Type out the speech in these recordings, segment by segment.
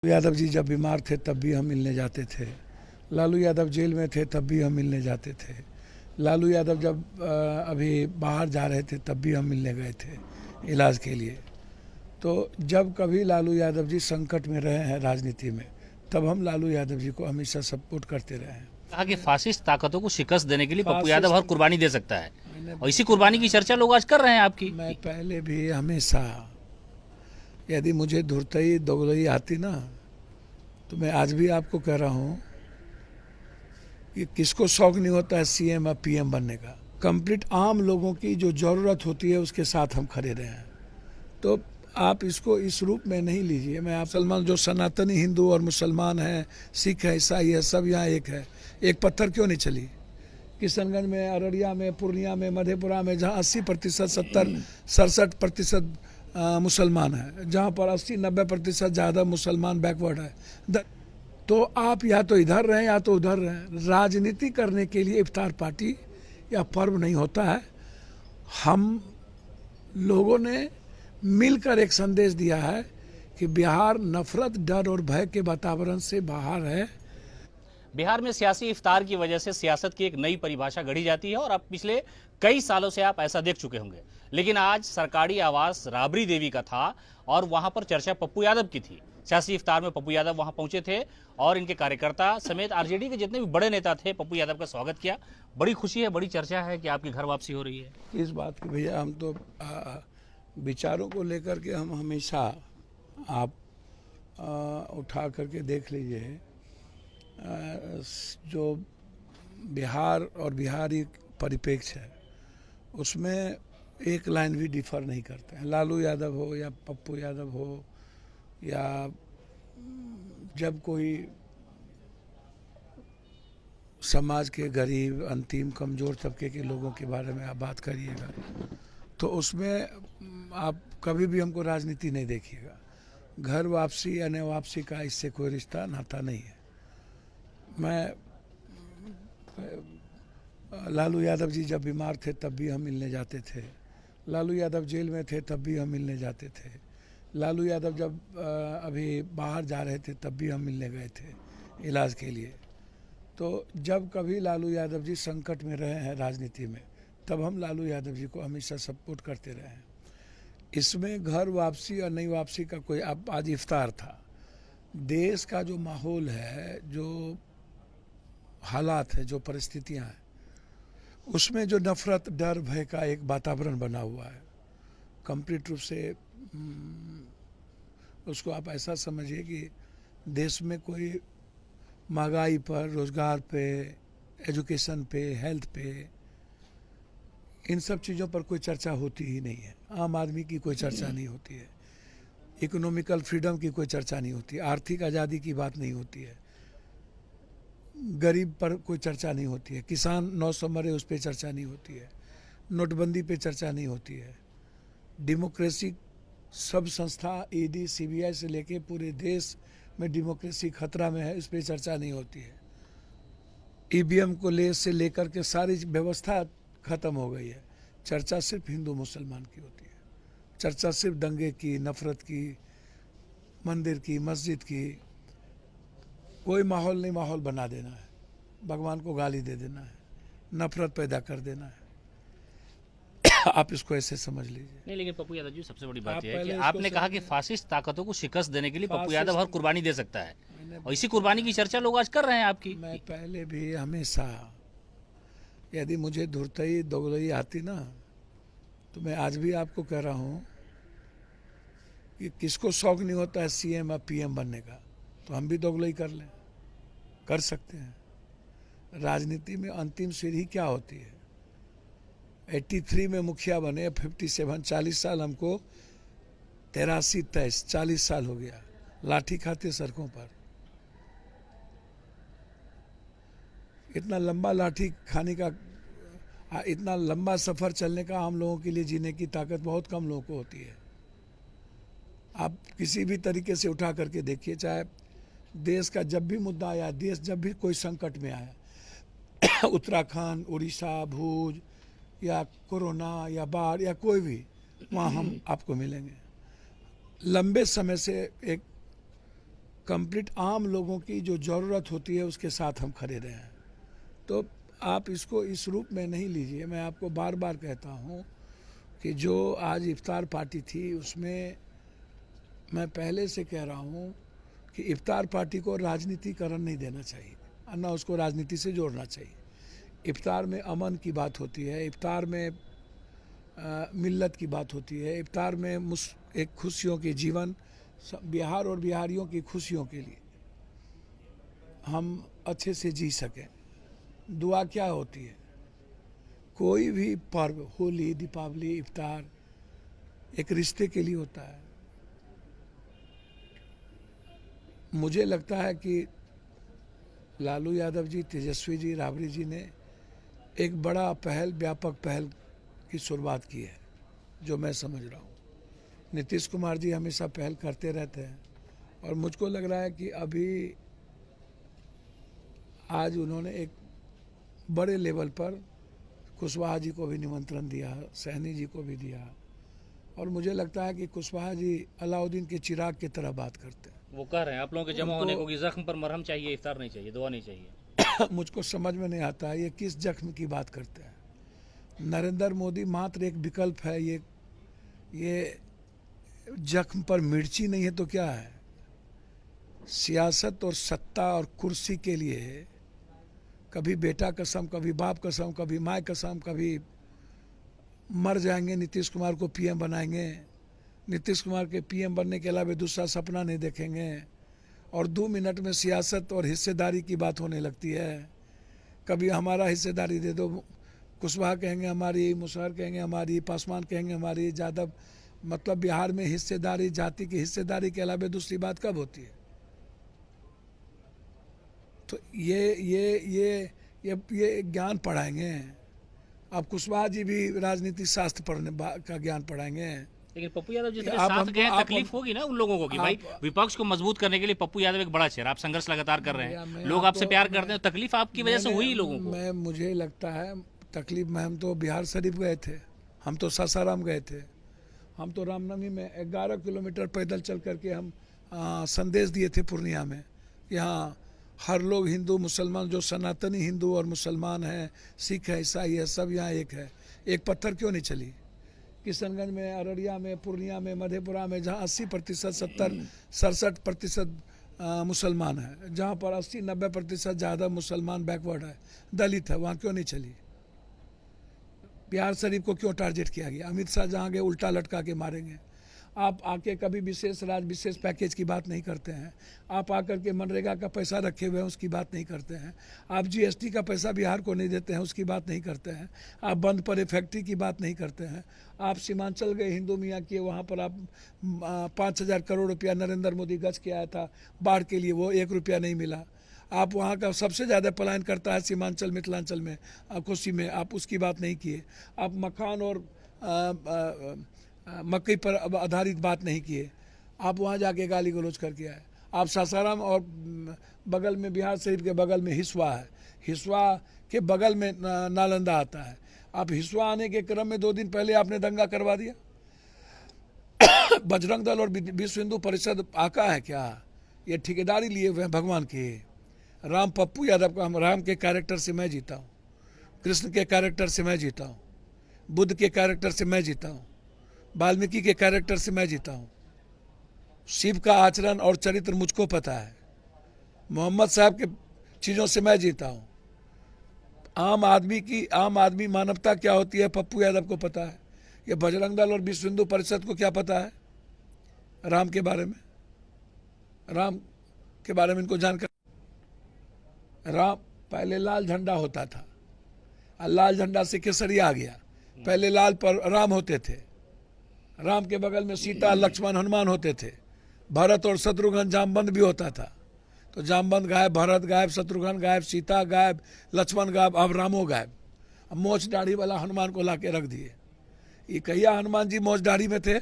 यादव जी जब बीमार थे तब भी हम मिलने जाते थे। लालू यादव जेल में थे तब भी हम मिलने जाते थे। लालू यादव जब अभी बाहर जा रहे थे तब भी हम मिलने गए थे इलाज के लिए। तो जब कभी लालू यादव जी संकट में रहे हैं राजनीति में, तब हम लालू यादव जी को हमेशा सपोर्ट करते रहे हैं। कहा कि फासिस्ट ताकतों को शिकस्त देने के लिए पप्पू फासिस्ट यादव हर कुर्बानी दे सकता है, मैंने और इसी कुर्बानी की चर्चा लोग आज कर रहे हैं आपकी। मैं पहले भी हमेशा, यदि मुझे धुरतई दोगलई आती ना, तो मैं आज भी आपको कह रहा हूँ कि किसको शौक नहीं होता है सीएम या पीएम बनने का। कंप्लीट आम लोगों की जो ज़रूरत होती है उसके साथ हम खड़े रहे हैं। तो आप इसको इस रूप में नहीं लीजिए। मैं आप मुसलमान, जो सनातनी हिंदू और मुसलमान हैं, सिख है, ईसाई है, सब यहाँ एक है। एक पत्थर क्यों नहीं चली? किशनगंज में, अररिया में, पूर्णिया में, मधेपुरा में, जहाँ 80%, 67% मुसलमान है, जहाँ पर 80-90% ज़्यादा मुसलमान बैकवर्ड है, तो आप या तो इधर रहें या तो उधर रहें। राजनीति करने के लिए इफ्तार पार्टी या पर्व नहीं होता है। हम लोगों ने मिलकर एक संदेश दिया है कि बिहार नफरत, डर और भय के वातावरण से बाहर है। बिहार में सियासी इफ्तार की वजह से सियासत की एक नई परिभाषा गढ़ी जाती है, और अब पिछले कई सालों से आप ऐसा देख चुके होंगे। लेकिन आज सरकारी आवास राबड़ी देवी का था और वहां पर चर्चा पप्पू यादव की थी। सियासी इफ्तार में पप्पू यादव वहां पहुंचे थे और इनके कार्यकर्ता समेत आरजेडी के जितने भी बड़े नेता थे, पप्पू यादव का स्वागत किया। बड़ी खुशी है, बड़ी चर्चा है कि आपकी घर वापसी हो रही है। इस बात की भैया, हम तो विचारों को लेकर के हम हमेशा, आप उठा करके देख लीजिए, जो बिहार और बिहारी परिप्रेक्ष्य है उसमें एक लाइन भी डिफर नहीं करते हैं। लालू यादव हो या पप्पू यादव हो, या जब कोई समाज के गरीब, अंतिम, कमज़ोर तबके के लोगों के बारे में आप बात करिएगा, तो उसमें आप कभी भी हमको राजनीति नहीं देखिएगा। घर वापसी या न वापसी का इससे कोई रिश्ता नाता नहीं है। मैं लालू यादव जी जब बीमार थे तब भी हम मिलने जाते थे। लालू यादव जेल में थे तब भी हम मिलने जाते थे। लालू यादव जब अभी बाहर जा रहे थे तब भी हम मिलने गए थे इलाज के लिए। तो जब कभी लालू यादव जी संकट में रहे हैं राजनीति में, तब हम लालू यादव जी को हमेशा सपोर्ट करते रहे हैं। इसमें घर वापसी और नई वापसी का कोई, अब आज इफ्तार था। देश का जो माहौल है, जो हालात है, जो परिस्थितियां हैं, उसमें जो नफरत, डर, भय का एक वातावरण बना हुआ है, कंप्लीट रूप से उसको आप ऐसा समझिए कि देश में कोई महंगाई पर, रोजगार पे, एजुकेशन पे, हेल्थ पे, इन सब चीज़ों पर कोई चर्चा होती ही नहीं है। आम आदमी की कोई चर्चा नहीं होती है। इकोनॉमिकल फ्रीडम की कोई चर्चा नहीं होती, आर्थिक आज़ादी की बात नहीं होती है, गरीब पर कोई चर्चा नहीं होती है, किसान 900 मरे उस पर चर्चा नहीं होती है, नोटबंदी पे चर्चा नहीं होती है, डेमोक्रेसी सब संस्था, ईडी, सीबीआई से लेके पूरे देश में डेमोक्रेसी खतरा में है, इस पर चर्चा नहीं होती है। ईवीएम को से लेकर के सारी व्यवस्था खत्म हो गई है। चर्चा सिर्फ हिंदू मुसलमान की होती है, चर्चा सिर्फ दंगे की, नफरत की, मंदिर की, मस्जिद की। कोई माहौल नहीं, माहौल बना देना है, भगवान को गाली दे देना है, नफरत पैदा कर देना है। आप इसको ऐसे समझ लीजिए। नहीं, लेकिन पप्पू यादव जी, सबसे बड़ी बात आप यह है कि पहले आपने इसको कहा कि फासिस्ट ताकतों को शिकस्त देने के लिए पप्पू यादव हर फासिस्ट कुर्बानी दे सकता है, मैंने और इसी कुर्बानी की चर्चा लोग आज कर रहे हैं आपकी। मैं पहले भी हमेशा, यदि मुझे धुरतई दोगलई आती ना, तो मैं आज भी आपको कह रहा हूँ कि किसको शौक नहीं होता है सीएम या पीएम बनने का, तो हम भी दोगलई कर लें, कर सकते हैं। राजनीति में अंतिम सीढ़ी क्या होती है? 83 में मुखिया बने, 57, 40 साल हमको, 83, 23, 40 साल हो गया, लाठी खाते सड़कों पर। इतना लंबा लाठी खाने का, इतना लंबा सफ़र चलने का हम लोगों के लिए जीने की ताकत बहुत कम लोगों को होती है। आप किसी भी तरीके से उठा करके देखिए, चाहे देश का जब भी मुद्दा आया, देश जब भी कोई संकट में आया, उत्तराखंड, उड़ीसा, भूज, या कोरोना, या बाढ़, या कोई भी, वहाँ हम आपको मिलेंगे। लंबे समय से एक कंप्लीट आम लोगों की जो ज़रूरत होती है उसके साथ हम खड़े रहे हैं। तो आप इसको इस रूप में नहीं लीजिए। मैं आपको बार बार कहता हूँ कि जो आज इफ्तार पार्टी थी उसमें मैं पहले से कह रहा हूँ कि इफ्तार पार्टी को राजनीतिकरण नहीं देना चाहिए, ना उसको राजनीति से जोड़ना चाहिए। इफ्तार में अमन की बात होती है, इफ्तार में मिल्लत की बात होती है, इफ्तार में एक खुशियों के जीवन, बिहार और बिहारियों की खुशियों के लिए हम अच्छे से जी सकें। दुआ क्या होती है? कोई भी पर्व, होली, दीपावली, इफ्तार एक रिश्ते के लिए होता है। मुझे लगता है कि लालू यादव जी, तेजस्वी जी, राबड़ी जी ने एक बड़ा पहल, व्यापक पहल की शुरुआत की है, जो मैं समझ रहा हूँ। नीतीश कुमार जी हमेशा पहल करते रहते हैं और मुझको लग रहा है कि अभी आज उन्होंने एक बड़े लेवल पर कुशवाहा जी को भी निमंत्रण दिया, सहनी जी को भी दिया, और मुझे लगता है कि कुशवाहा जी अलाउद्दीन के चिराग की तरह बात करते हैं। वो कह रहे हैं आप लोगों के जमा होने को कि जख्म पर मरहम चाहिए, इफ्तार नहीं चाहिए, दुआ नहीं चाहिए। मुझको समझ में नहीं आता है ये किस जख्म की बात करते हैं। नरेंद्र मोदी मात्र एक विकल्प है। ये जख्म पर मिर्ची नहीं है तो क्या है? सियासत और सत्ता और कुर्सी के लिए कभी बेटा कसम, कभी बाप कसम, कभी माँ कसम, कभी मर जाएंगे, नीतीश कुमार को पीएम बनाएंगे, नीतीश कुमार के पीएम बनने के अलावा दूसरा सपना नहीं देखेंगे, और 2 मिनट में सियासत और हिस्सेदारी की बात होने लगती है। कभी हमारा हिस्सेदारी दे दो, कुशवाहा कहेंगे हमारी, मुशर्रफ कहेंगे हमारी, पासवान कहेंगे हमारी, यादव, मतलब बिहार में हिस्सेदारी, जाति की हिस्सेदारी के अलावा दूसरी बात कब होती है? तो ये ज्ञान पढ़ाएंगे। अब कुशवाहा जी भी राजनीति शास्त्र पढ़ने का ज्ञान पढ़ाएंगे। लेकिन पप्पू यादव जिस तरह साथ गए, तकलीफ होगी ना उन लोगों को कि भाई विपक्ष को मजबूत करने के लिए पप्पू यादव एक बड़ा चेहरा, आप संघर्ष लगातार कर रहे हैं, लोग आपसे प्यार करते हैं, तकलीफ आपकी वजह से हुई लोगों को। मुझे लगता है तकलीफ में, हम तो बिहार शरीफ गए थे, हम तो सासाराम गए थे, हम तो रामनवमी में 11 किलोमीटर पैदल चल करके हम संदेश दिए थे पूर्णिया में। यहाँ हर लोग, हिंदू मुसलमान, जो सनातनी हिंदू और मुसलमान हैं, सिख है, ईसाई है, सब यहाँ एक है। एक पत्थर क्यों नहीं चली? किशनगंज में, अररिया में, पूर्णिया में, मधेपुरा में, जहाँ 80%, 67% मुसलमान है, जहाँ पर 80-90% ज़्यादा मुसलमान बैकवर्ड है, दलित है, वहाँ क्यों नहीं चली? बिहार शरीफ को क्यों टारगेट किया गया? अमित शाह जहाँ गए उल्टा लटका के मारेंगे। आप आके कभी विशेष विशेष पैकेज की बात नहीं करते हैं। आप आकर के मनरेगा का पैसा रखे हुए हैं, उसकी बात नहीं करते हैं। आप जीएसटी का पैसा बिहार को नहीं देते हैं, उसकी बात नहीं करते हैं। आप बंद पड़े फैक्ट्री की बात नहीं करते हैं। आप सीमांचल गए, हिंदू मियाँ किए, वहाँ पर आप 5,000 करोड़ रुपया नरेंद्र मोदी गज के आया था बाढ़ के लिए, वो 1 रुपया नहीं मिला। आप वहाँ का सबसे ज़्यादा पलायन करता है सीमांचल, मिथिलांचल में, कोसी में, आप उसकी बात नहीं किए। आप मखान और मकई पर आधारित बात नहीं किए। आप वहाँ जाके गाली गलौज करके आए। आप सासाराम और बगल में, बिहार शरीफ के बगल में हिसुआ है, हिसुआ के बगल में नालंदा आता है। आप हिसुआ आने के क्रम में 2 दिन पहले आपने दंगा करवा दिया। बजरंग दल और विश्व हिंदू परिषद आका है क्या? ये ठेकेदारी लिए हुए हैं भगवान के। राम, पप्पू यादव का, हम राम के कैरेक्टर से मैं जीता हूँ, कृष्ण के कैरेक्टर से मैं जीता हूँ, बुद्ध के कैरेक्टर से मैं जीता हूँ, वाल्मीकि के कैरेक्टर से मैं जीता हूँ। शिव का आचरण और चरित्र मुझको पता है। मोहम्मद साहब के चीज़ों से मैं जीता हूँ। आम आदमी मानवता क्या होती है पप्पू यादव को पता है। ये बजरंग दल और विश्व हिंदू परिषद को क्या पता है राम के बारे में? राम के बारे में इनको जानकारी। राम, पहले लाल झंडा होता था, लाल झंडा से केसरिया आ गया। पहले लाल पर राम होते थे, राम के बगल में सीता, लक्ष्मण, हनुमान होते थे। भरत और शत्रुघ्न, जामवंत भी होता था। तो जामवंत गायब, भरत गायब, शत्रुघ्न गायब, सीता गायब, लक्ष्मण गायब, अब रामो गायब। अब मोच दाढ़ी वाला हनुमान को ला के रख दिए। ये कहिया हनुमान जी मोच दाढ़ी में थे?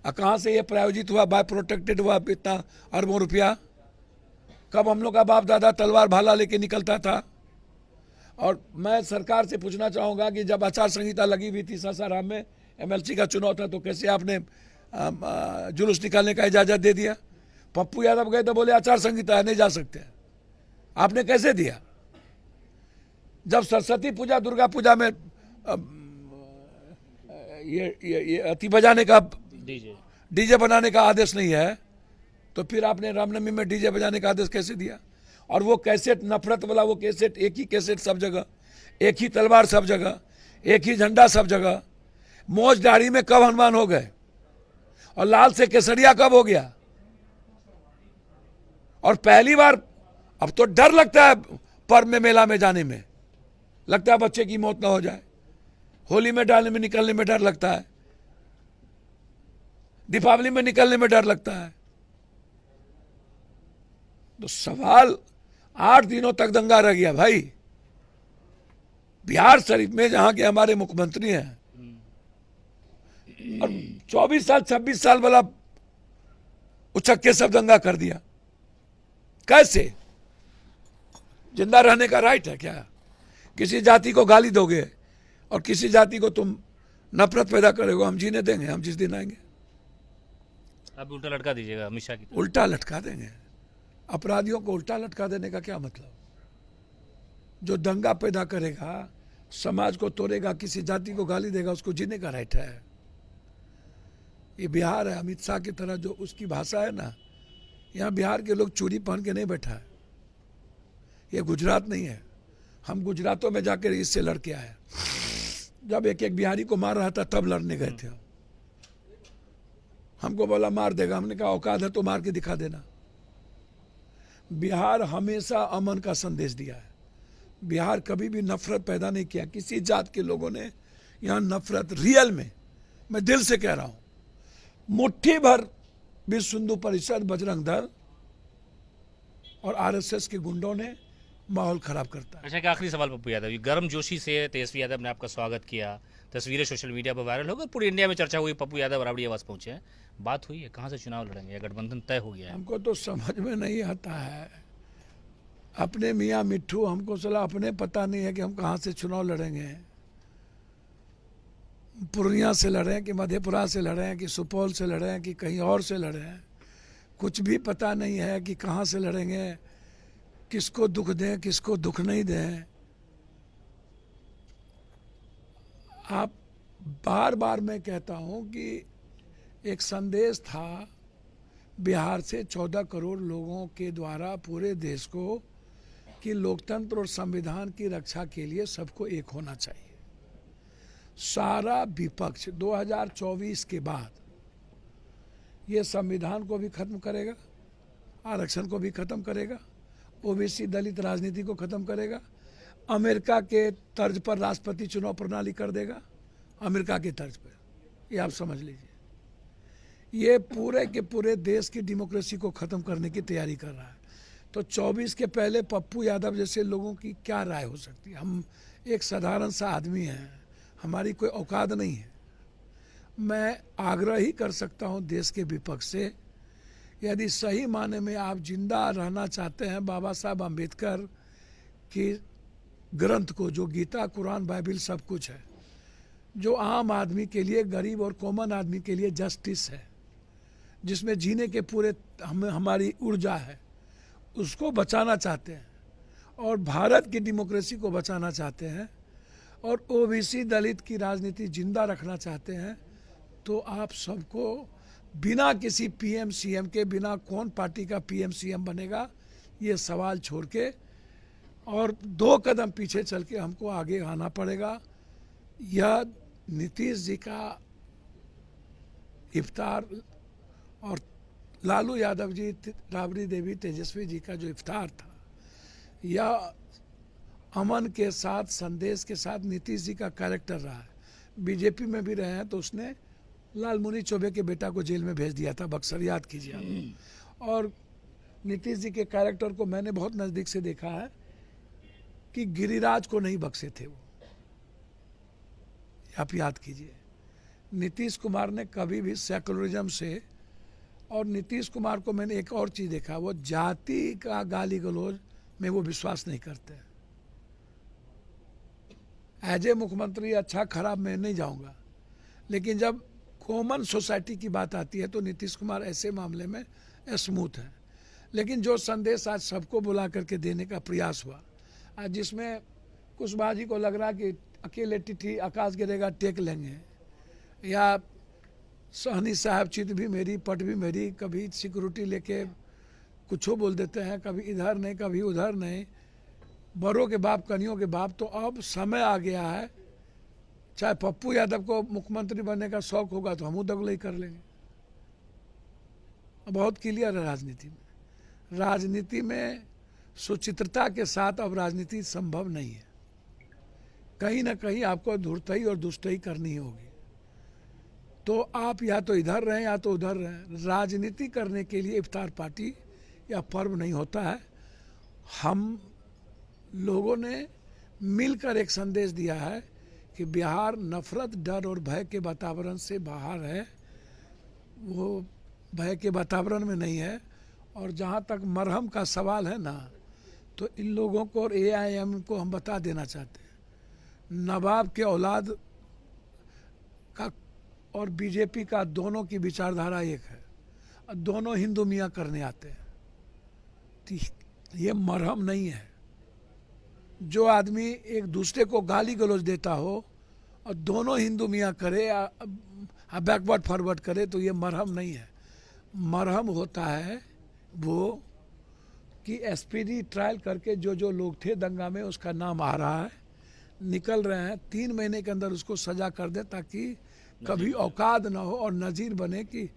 कहाँ से ये प्रायोजित हुआ, बाय प्रोटेक्टेड हुआ इतना अरबों रुपया? कब हम लोग का बाप दादा तलवार भाला लेके निकलता था? और मैं सरकार से पूछना चाहूँगा कि जब आचार संहिता लगी हुई थी सासाराम में, एमएलसी का चुनाव था, तो कैसे आपने जुलूस निकालने का इजाज़त दे दिया? पप्पू यादव गए तो बोले आचार संहिता है, नहीं जा सकते। आपने कैसे दिया? जब सरस्वती पूजा दुर्गा पूजा में ये अति बजाने का डीजे बनाने का आदेश नहीं है, तो फिर आपने रामनवमी में डीजे बजाने का आदेश कैसे दिया? और वो कैसेट नफरत वाला, वो कैसेट, एक ही कैसेट सब जगह, एक ही तलवार सब जगह, एक ही झंडा सब जगह। मोज दाढ़ी में कब हनुमान हो गए? और लाल से केसरिया कब हो गया? और पहली बार अब तो डर लगता है पर्व में, मेला में जाने में, लगता है बच्चे की मौत ना हो जाए। होली में डालने में, निकलने में डर लगता है, दीपावली में निकलने में डर लगता है। तो सवाल 8 दिनों तक दंगा रह गया भाई। बिहार शरीफ में जहां के हमारे मुख्यमंत्री हैं, और 24 साल 26 साल वाला उचक्के सब दंगा कर दिया। कैसे? जिंदा रहने का राइट है क्या? किसी जाति को गाली दोगे और किसी जाति को तुम नफरत पैदा करोगे, हम जीने देंगे? हम जिस दिन आएंगे आप उल्टा लटका दीजिएगा अमित शाह की। उल्टा लटका देंगे। अपराधियों को उल्टा लटका देने का क्या मतलब? जो दंगा पैदा करेगा, समाज को तोड़ेगा, किसी जाति को गाली देगा, उसको जीने का राइट है। ये बिहार है, अमित शाह की तरह जो उसकी भाषा है ना, यहाँ बिहार के लोग चूड़ी पहन के नहीं बैठा है। ये गुजरात नहीं है। हम गुजरातों में जाकर इससे लड़के आए। जब एक एक बिहारी को मार रहा था तब लड़ने गए थे। हमको बोला मार देगा, हमने कहा औकात है तो मार के दिखा देना। बिहार हमेशा अमन का संदेश दिया है। बिहार कभी भी नफरत पैदा नहीं किया। किसी जात के लोगों ने यहाँ नफरत, रियल में, मैं दिल से कह रहा हूं, मुट्ठी भर विश्व हिंदू परिषद, बजरंग दल और आरएसएस के गुंडों ने माहौल खराब करता है। अच्छा, एक आखिरी सवाल पप्पू यादव, गर्म जोशी से तेजस्वी यादव ने आपका स्वागत किया, तस्वीरें सोशल मीडिया पर वायरल हो गई, पूरी इंडिया में चर्चा हुई, पप्पू यादव राबड़ी आवास पहुंचे हैं, बात हुई है कहाँ से चुनाव लड़ेंगे या गठबंधन तय हो गया है? हमको तो समझ में नहीं आता है। अपने मियाँ मिट्ठू, हमको सला अपने पता नहीं है कि हम कहाँ से चुनाव लड़ेंगे। पूर्णिया से लड़ें कि मधेपुरा से लड़ें कि सुपौल से लड़ें कि कहीं और से लड़ें, कुछ भी पता नहीं है कि कहाँ से लड़ेंगे, किसको दुख दें, किसको दुख नहीं दें। आप बार बार मैं कहता हूं कि एक संदेश था बिहार से 14 करोड़ लोगों के द्वारा पूरे देश को कि लोकतंत्र और संविधान की रक्षा के लिए सबको एक होना चाहिए। सारा विपक्ष 2024 के बाद ये संविधान को भी खत्म करेगा, आरक्षण को भी खत्म करेगा, ओबीसी दलित राजनीति को खत्म करेगा, अमेरिका के तर्ज पर राष्ट्रपति चुनाव प्रणाली कर देगा, अमेरिका के तर्ज पर। ये आप समझ लीजिए, ये पूरे के पूरे देश की डेमोक्रेसी को खत्म करने की तैयारी कर रहा है। तो 24 के पहले पप्पू यादव जैसे लोगों की क्या राय हो सकती है? हम एक साधारण सा आदमी हैं, हमारी कोई औकात नहीं है। मैं आग्रह ही कर सकता हूं देश के विपक्ष से, यदि सही माने में आप जिंदा रहना चाहते हैं बाबा साहब अम्बेडकर की ग्रंथ को, जो गीता, कुरान, बाइबिल सब कुछ है, जो आम आदमी के लिए, गरीब और कॉमन आदमी के लिए जस्टिस है, जिसमें जीने के पूरे हमारी ऊर्जा है, उसको बचाना चाहते हैं और भारत की डेमोक्रेसी को बचाना चाहते हैं और ओबीसी दलित की राजनीति जिंदा रखना चाहते हैं, तो आप सबको बिना किसी पीएम सीएम के, बिना कौन पार्टी का पीएम सीएम बनेगा, ये सवाल छोड़ के और 2 कदम पीछे चल के हमको आगे आना पड़ेगा। यह नीतीश जी का इफ्तार और लालू यादव जी, राबड़ी देवी, तेजस्वी जी का जो इफ्तार था, यह अमन के साथ, संदेश के साथ नीतीश जी का कैरेक्टर रहा है। बीजेपी में भी रहे हैं तो उसने लालमुनि चौबे के बेटा को जेल में भेज दिया था, बक्सर, याद कीजिए आप। और नीतीश जी के कैरेक्टर को मैंने बहुत नज़दीक से देखा है कि गिरिराज को नहीं बख्शे थे वो, आप याद कीजिए। नीतीश कुमार ने कभी भी सेकुलरिज्म से, और नीतीश कुमार को मैंने एक और चीज़ देखा, वो जाति का गाली गलौज में वो विश्वास नहीं करते। एज ए मुख्यमंत्री अच्छा खराब मैं नहीं जाऊंगा, लेकिन जब कॉमन सोसाइटी की बात आती है तो नीतीश कुमार ऐसे मामले में स्मूथ है। लेकिन जो संदेश आज सबको बुला करके देने का प्रयास हुआ, आज जिसमें कुशवाहा जी को लग रहा कि अकेले टिठी आकाश गिरेगा टेक लेंगे, या सहनी साहब चित भी मेरी पट भी मेरी, कभी सिक्योरिटी लेके कुछ बोल देते हैं, कभी इधर नहीं कभी उधर नहीं, बड़ों के बाप कनियों के बाप। तो अब समय आ गया है, चाहे पप्पू यादव को मुख्यमंत्री बनने का शौक होगा तो हम दगलई कर लेंगे। बहुत क्लियर है राजनीति में। राजनीति में सुचित्रता के साथ अब राजनीति संभव नहीं है। कहीं ना कहीं आपको धूर्तई और दुष्टई करनी होगी। तो आप या तो इधर रहें या तो उधर रहें। राजनीति करने के लिए इफ्तार पार्टी या पर्व नहीं होता है। हम लोगों ने मिलकर एक संदेश दिया है कि बिहार नफरत, डर और भय के वातावरण से बाहर है, वो भय के वातावरण में नहीं है। और जहाँ तक मरहम का सवाल है ना, तो इन लोगों को और AIM को हम बता देना चाहते हैं, नवाब के औलाद का और बीजेपी का दोनों की विचारधारा एक है, और दोनों हिंदू मियाँ करने आते हैं। तो ये मरहम नहीं है। जो आदमी एक दूसरे को गाली गलौज देता हो और दोनों हिंदू मियाँ करे या बैकवर्ड फॉरवर्ड करे, तो ये मरहम नहीं है। मरहम होता है वो कि SPD ट्रायल करके जो लोग थे दंगा में, उसका नाम आ रहा है, निकल रहे हैं, 3 महीने के अंदर उसको सजा कर दे ताकि कभी औकात ना हो और नज़ीर बने कि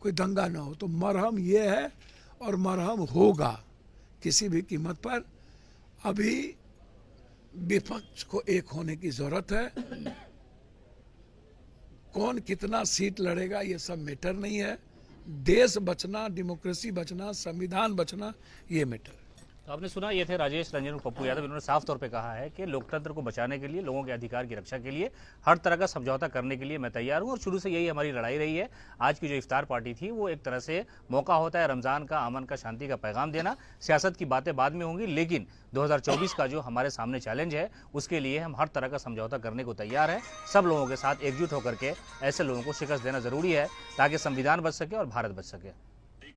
कोई दंगा ना हो। तो मरहम ये है और मरहम होगा किसी भी कीमत पर। अभी विपक्ष को एक होने की जरूरत है। कौन कितना सीट लड़ेगा ये सब मैटर नहीं है। देश बचना, डेमोक्रेसी बचना, संविधान बचना, ये मैटर है। तो आपने सुना, ये थे राजेश रंजन और पप्पू यादव। इन्होंने साफ तौर पे कहा है कि लोकतंत्र को बचाने के लिए, लोगों के अधिकार की रक्षा के लिए हर तरह का समझौता करने के लिए मैं तैयार हूं, और शुरू से यही हमारी लड़ाई रही है। आज की जो इफ्तार पार्टी थी वो एक तरह से मौका होता है रमजान का, अमन का, शांति का पैगाम देना। सियासत की बातें बाद में होंगी, लेकिन 2024 का जो हमारे सामने चैलेंज है उसके लिए हम हर तरह का समझौता करने को तैयार हैं। सब लोगों के साथ एकजुट होकर के ऐसे लोगों को शिकस्त देना जरूरी है ताकि संविधान बच सके और भारत बच सके।